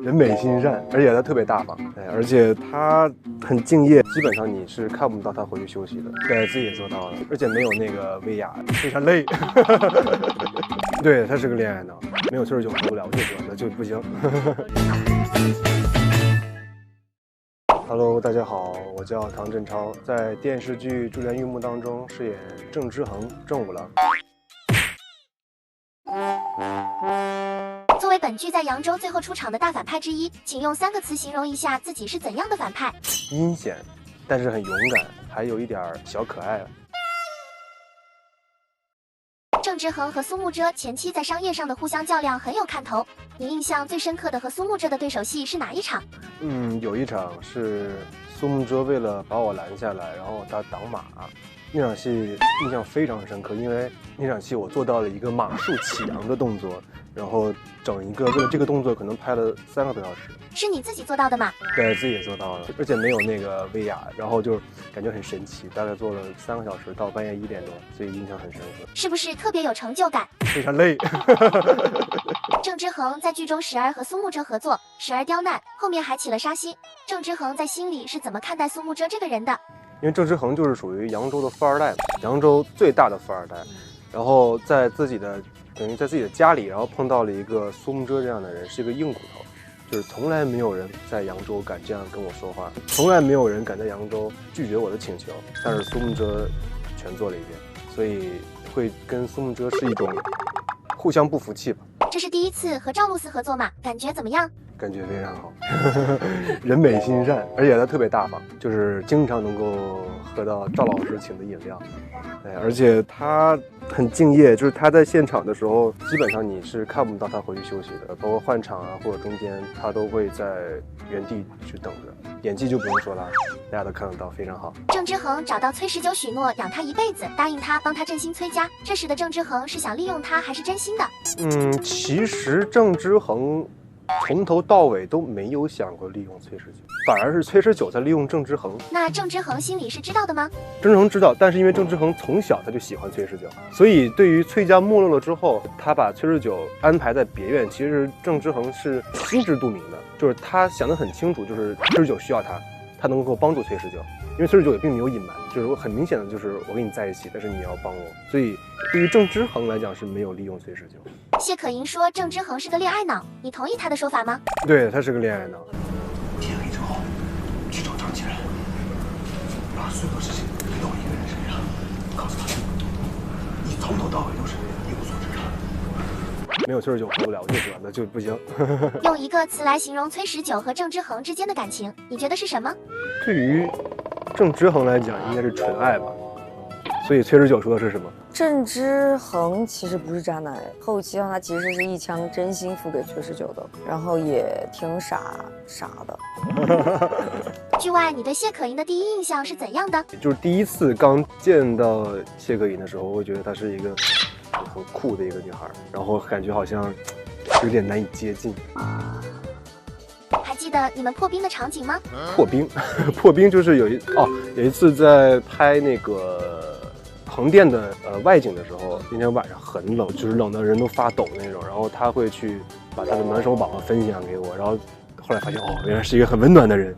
人美心善，而且他特别大方，而且他很敬业，基本上你是看不到他回去休息的。对，自己也做到了，而且没有那个威亚，非常累。对，他是个恋爱脑，没有岁数就活不了，最主要的就不行。Hello， 大家好，我叫唐振超，在电视剧《珠帘玉幕》当中饰演郑之恒郑五郎。作为本剧在扬州最后出场的大反派之一，请用3个词形容一下自己是怎样的反派？阴险，但是很勇敢，还有一点小可爱。郑之恒和苏慕遮前期在商业上的互相较量很有看头。你印象最深刻的和苏慕遮的对手戏是哪一场？有一场是苏慕遮为了把我拦下来，然后他挡马，那场戏印象非常深刻，因为那场戏我做到了一个马术起扬的动作，然后整一个为了这个动作可能拍了3个多小时。是你自己做到的吗？对，自己也做到了，而且没有那个威亚，然后就感觉很神奇，大概做了3个小时到半夜1点多，所以印象很深刻。是不是特别有成就感？非常累。郑之恒在剧中时而和苏慕遮合作，时而刁难，后面还起了杀心。郑之恒在心里是怎么看待苏慕遮这个人的？因为郑之恒就是属于扬州的富二代，扬州最大的富二代，然后在自己的家里，然后碰到了一个苏慕遮这样的人，是一个硬骨头，就是从来没有人在扬州敢这样跟我说话，从来没有人敢在扬州拒绝我的请求，但是苏慕遮全做了一遍，所以会跟苏慕遮是一种互相不服气吧。这是第一次和赵露思合作嘛？感觉怎么样？感觉非常好。人美心善，而且他特别大方，就是经常能够喝到赵老师请的饮料。而且他很敬业，就是他在现场的时候，基本上你是看不到他回去休息的，包括换场啊或者中间，他都会在原地去等着。演技就不用说了，大家都看得到，非常好。郑之恒找到崔十九许诺养他一辈子，答应他帮他振兴崔家。这时的郑之恒是想利用他，还是真心的？其实郑之恒从头到尾都没有想过利用崔十九，反而是崔十九在利用郑之恒。那郑之恒心里是知道的吗？郑之恒知道，但是因为郑之恒从小他就喜欢崔十九，所以对于崔家没落了之后，他把崔十九安排在别院，其实郑之恒是心知肚明的，就是他想得很清楚，就是崔十九需要他能够帮助崔十九，因为崔十九也并没有隐瞒，就是很明显的就是我跟你在一起，但是你要帮我，所以对于郑之恒来讲是没有利用崔十九。谢可寅说郑之恒是个恋爱脑，你同意他的说法吗？对，他是个恋爱脑。天黑之后去找张继然，把所有的事情推到我一个人身上，告诉他你从头到尾都是一无所知的。没有崔十九活不了，最主要的就不行。用一个词来形容崔十九和郑之恒之间的感情，你觉得是什么？对于郑之恒来讲，应该是纯爱吧。所以崔十九说的是什么？郑之恒其实不是渣男，后期他其实是一腔真心付给崔十九的，然后也挺傻的。剧外，你对谢可寅的第一印象是怎样的？就是第一次刚见到谢可寅的时候，我会觉得她是一个很酷的一个女孩，然后感觉好像有点难以接近。还记得你们破冰的场景吗？破冰，破冰就是有一次在拍那个横店的外景的时候，那天晚上很冷，就是冷的人都发抖那种，然后他会去把他的暖手宝分享给我，然后后来发现原来是一个很温暖的人。